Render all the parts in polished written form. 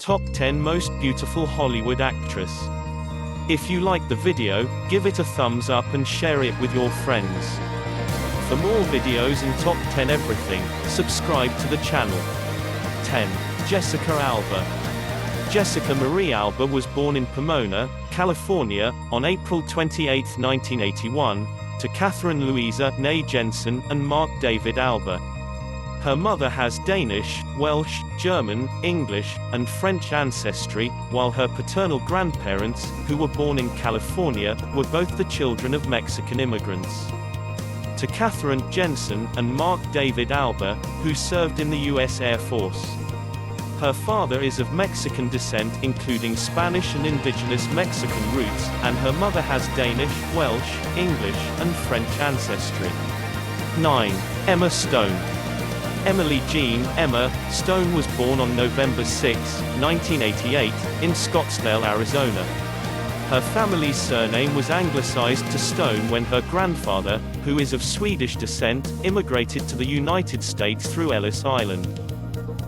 Top 10 Most Beautiful Hollywood Actress. If you like the video, give it a thumbs up and share it with your friends. For more videos and Top 10 everything, subscribe to the channel. 10. Jessica Alba. Jessica Marie Alba was born in Pomona, California, on April 28, 1981, to Catherine Louisa née Jensen and Mark David Alba. Her mother has Danish, Welsh, German, English, and French ancestry, while her paternal grandparents, who were born in California, were both the children of Mexican immigrants. To Catherine Jensen and Mark David Alba, who served in the U.S. Air Force. Her father is of Mexican descent including Spanish and indigenous Mexican roots, and her mother has Danish, Welsh, English, and French ancestry. 9. Emma Stone. Emily Jean Emma Stone was born on November 6, 1988, in Scottsdale, Arizona. Her family's surname was anglicized to Stone when her grandfather, who is of Swedish descent, immigrated to the United States through Ellis Island.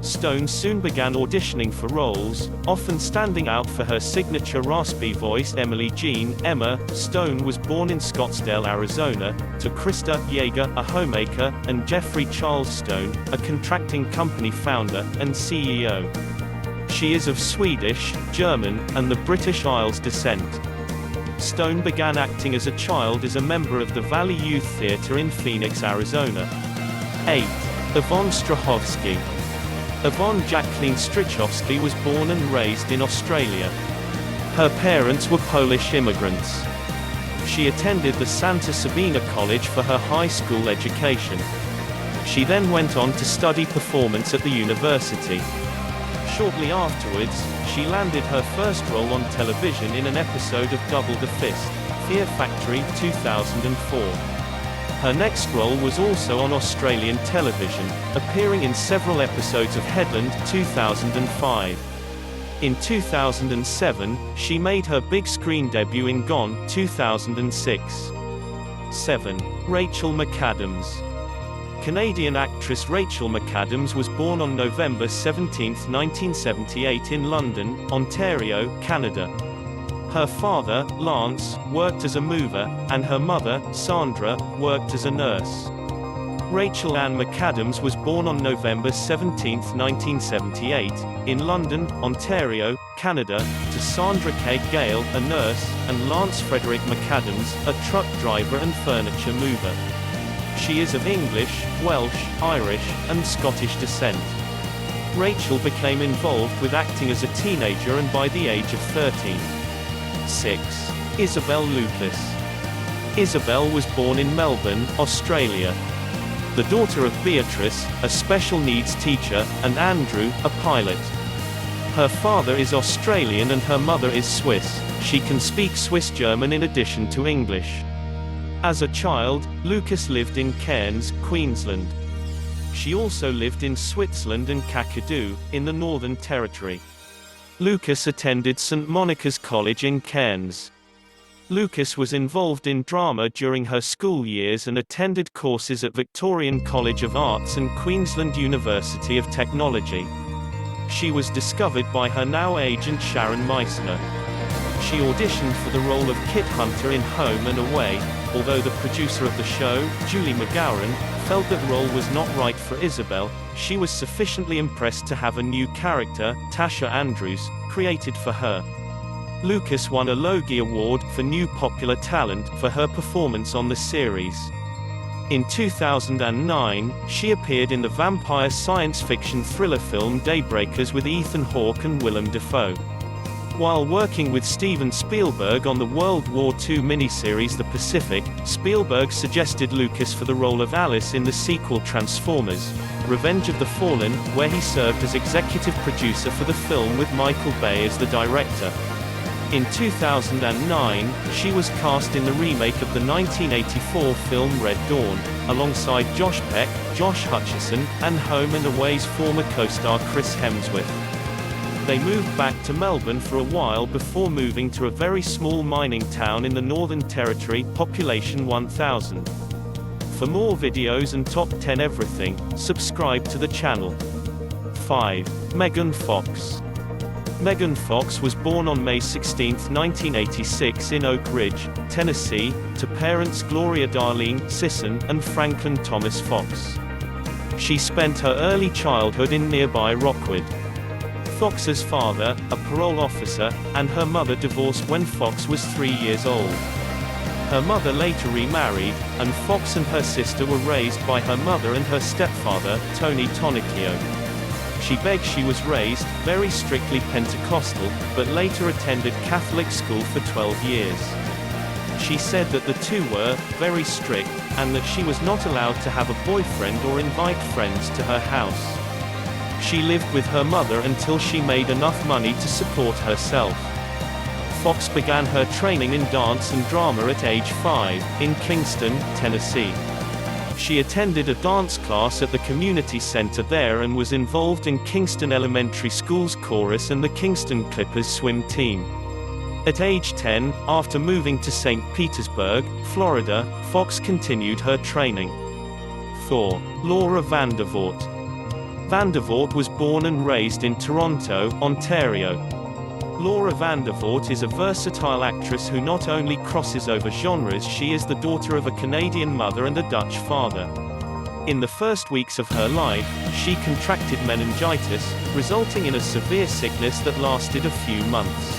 Stone soon began auditioning for roles, often standing out for her signature raspy voice. Emily Jean Emma Stone was born in Scottsdale, Arizona, to Krista Yeager, a homemaker, and Jeffrey Charles Stone, a contracting company founder and CEO. She is of Swedish, German, and the British Isles descent. Stone began acting as a child as a member of the Valley Youth Theatre in Phoenix, Arizona. 8. Yvonne Strahovski. Yvonne Jacqueline Strichowski was born and raised in Australia. Her parents were Polish immigrants. She attended the Santa Sabina College for her high school education. She then went on to study performance at the university. Shortly afterwards, she landed her first role on television in an episode of Double the Fist, Fear Factory 2004. Her next role was also on Australian television, appearing in several episodes of Headland 2005. In 2007, she made her big screen debut in Gone 2006. 7. Rachel McAdams. Canadian actress Rachel McAdams was born on November 17, 1978 in London, Ontario, Canada. Her father, Lance, worked as a mover, and her mother, Sandra, worked as a nurse. Rachel Ann McAdams was born on November 17, 1978, in London, Ontario, Canada, to Sandra K. Gale, a nurse, and Lance Frederick McAdams, a truck driver and furniture mover. She is of English, Welsh, Irish, and Scottish descent. Rachel became involved with acting as a teenager and by the age of 13. 6. Isabel Lucas. Isabel was born in Melbourne, Australia. The daughter of Beatrice, a special needs teacher, and Andrew, a pilot. Her father is Australian and her mother is Swiss. She can speak Swiss German in addition to English. As a child, Lucas lived in Cairns, Queensland. She also lived in Switzerland and Kakadu, in the Northern Territory. Lucas attended St. Monica's College in Cairns. Lucas was involved in drama during her school years and attended courses at Victorian College of Arts and Queensland University of Technology. She was discovered by her now agent Sharon Meissner. She auditioned for the role of Kit Hunter in Home and Away, although the producer of the show, Julie McGowan, felt that role was not right for Isabel. She was sufficiently impressed to have a new character, Tasha Andrews, created for her. Lucas won a Logie Award for New Popular Talent for her performance on the series. In 2009, she appeared in the vampire science fiction thriller film Daybreakers with Ethan Hawke and Willem Dafoe. While working with Steven Spielberg on the World War II miniseries The Pacific, Spielberg suggested Lucas for the role of Alice in the sequel Transformers: Revenge of the Fallen, where he served as executive producer for the film with Michael Bay as the director. In 2009, she was cast in the remake of the 1984 film Red Dawn, alongside Josh Peck, Josh Hutcherson, and Home and Away's former co-star Chris Hemsworth. They moved back to Melbourne for a while before moving to a very small mining town in the Northern Territory, population 1,000. For more videos and top 10 everything, subscribe to the channel. 5. Megan Fox. Megan Fox was born on May 16, 1986 in Oak Ridge, Tennessee, to parents Gloria Darlene Sisson and Franklin Thomas Fox. She spent her early childhood in nearby Rockwood. Fox's father, a parole officer, and her mother divorced when Fox was 3 years old. Her mother later remarried, and Fox and her sister were raised by her mother and her stepfather, Tony Tonicchio. She begs she was raised, very strictly Pentecostal, but later attended Catholic school for 12 years. She said that the two were very strict, and that she was not allowed to have a boyfriend or invite friends to her house. She lived with her mother until she made enough money to support herself. Fox began her training in dance and drama at age 5, in Kingston, Tennessee. She attended a dance class at the community center there and was involved in Kingston Elementary School's chorus and the Kingston Clippers swim team. At age 10, after moving to St. Petersburg, Florida, Fox continued her training. 4. Laura Vandervoort. Vandervoort was born and raised in Toronto, Ontario. Laura Vandervoort is a versatile actress who not only crosses over genres, she is the daughter of a Canadian mother and a Dutch father. In the first weeks of her life, she contracted meningitis, resulting in a severe sickness that lasted a few months.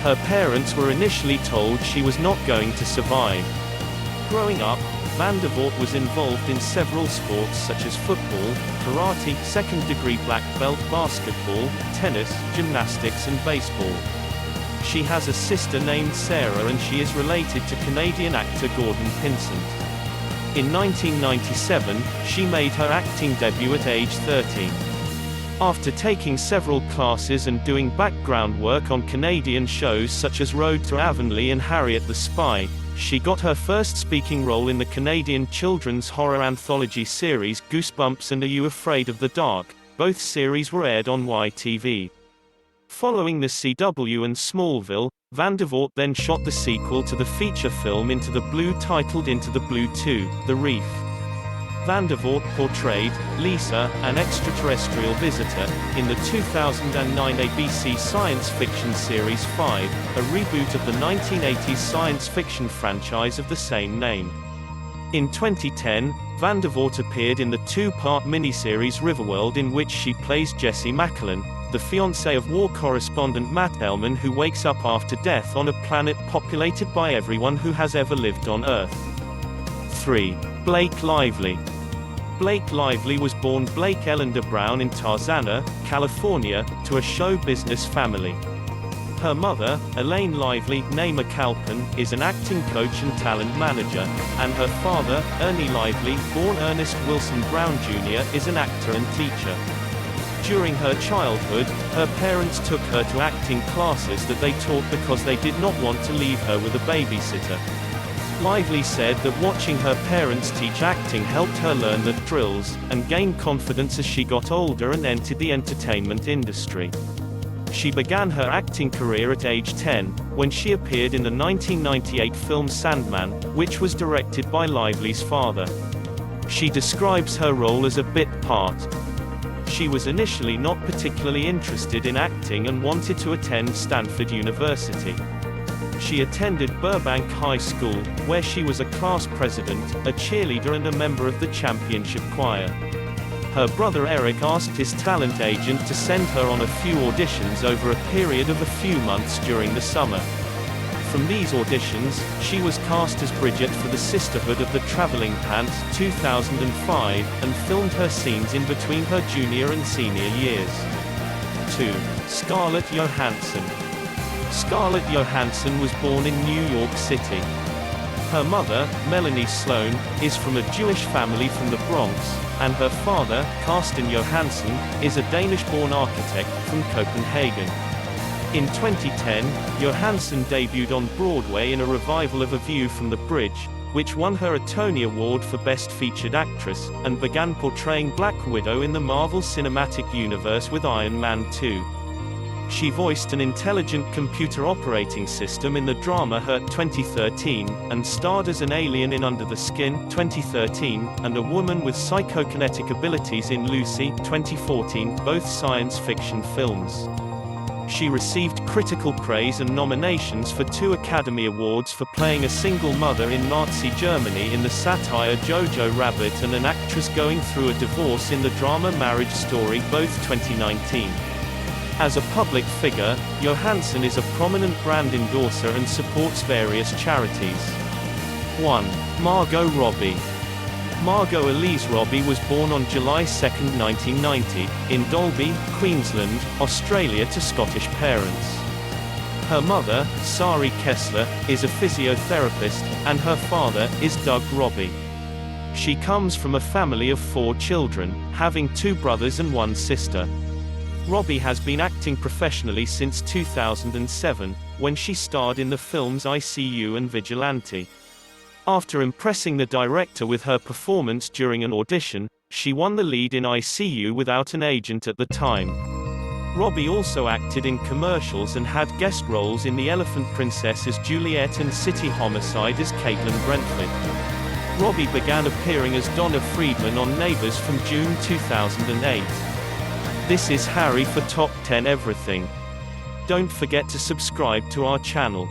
Her parents were initially told she was not going to survive. Growing up, Vandervoort was involved in several sports such as football, karate, second-degree black belt, basketball, tennis, gymnastics and baseball. She has a sister named Sarah and she is related to Canadian actor Gordon Pinsent. In 1997, she made her acting debut at age 13. After taking several classes and doing background work on Canadian shows such as Road to Avonlea and Harriet the Spy, she got her first speaking role in the Canadian children's horror anthology series Goosebumps and Are You Afraid of the Dark? Both series were aired on YTV. Following the CW and Smallville, Vandervoort then shot the sequel to the feature film Into the Blue titled Into the Blue 2, The Reef. Vandervoort portrayed Lisa, an extraterrestrial visitor, in the 2009 ABC science fiction series 5, a reboot of the 1980s science fiction franchise of the same name. In 2010, Vandervoort appeared in the two-part miniseries Riverworld, in which she plays Jessie McAllen, the fiancée of war correspondent Matt Elman, who wakes up after death on a planet populated by everyone who has ever lived on Earth. 3. Blake Lively. Blake Lively was born Blake Ellender Brown in Tarzana, California, to a show business family. Her mother, Elaine Lively, née McAlpin, is an acting coach and talent manager, and her father, Ernie Lively, born Ernest Wilson Brown Jr., is an actor and teacher. During her childhood, her parents took her to acting classes that they taught because they did not want to leave her with a babysitter. Lively said that watching her parents teach acting helped her learn the drills, and gain confidence as she got older and entered the entertainment industry. She began her acting career at age 10, when she appeared in the 1998 film Sandman, which was directed by Lively's father. She describes her role as a bit part. She was initially not particularly interested in acting and wanted to attend Stanford University. She attended Burbank High School, where she was a class president, a cheerleader and a member of the championship choir. Her brother Eric asked his talent agent to send her on a few auditions over a period of a few months during the summer. From these auditions, she was cast as Bridget for the Sisterhood of the Traveling Pants 2005, and filmed her scenes in between her junior and senior years. 2. Scarlett Johansson. Scarlett Johansson was born in New York City. Her mother, Melanie Sloan, is from a Jewish family from the Bronx, and her father, Karsten Johansson, is a Danish-born architect from Copenhagen. In 2010, Johansson debuted on Broadway in a revival of A View from the Bridge, which won her a Tony Award for Best Featured Actress, and began portraying Black Widow in the Marvel Cinematic Universe with Iron Man 2. She voiced an intelligent computer operating system in the drama Her 2013, and starred as an alien in Under the Skin 2013, and a woman with psychokinetic abilities in Lucy 2014, both science fiction films. She received critical praise and nominations for 2 Academy Awards for playing a single mother in Nazi Germany in the satire Jojo Rabbit and an actress going through a divorce in the drama Marriage Story, both 2019. As a public figure, Johansson is a prominent brand endorser and supports various charities. 1. Margot Robbie. Margot Elise Robbie was born on July 2, 1990, in Dalby, Queensland, Australia to Scottish parents. Her mother, Sari Kessler, is a physiotherapist, and her father is Doug Robbie. She comes from a family of 4 children, having 2 brothers and 1 sister. Robbie has been acting professionally since 2007, when she starred in the films ICU and Vigilante. After impressing the director with her performance during an audition, she won the lead in ICU without an agent at the time. Robbie also acted in commercials and had guest roles in The Elephant Princess as Juliet and City Homicide as Caitlin Brentford. Robbie began appearing as Donna Friedman on Neighbours from June 2008. This is Harry for Top 10 Everything. Don't forget to subscribe to our channel.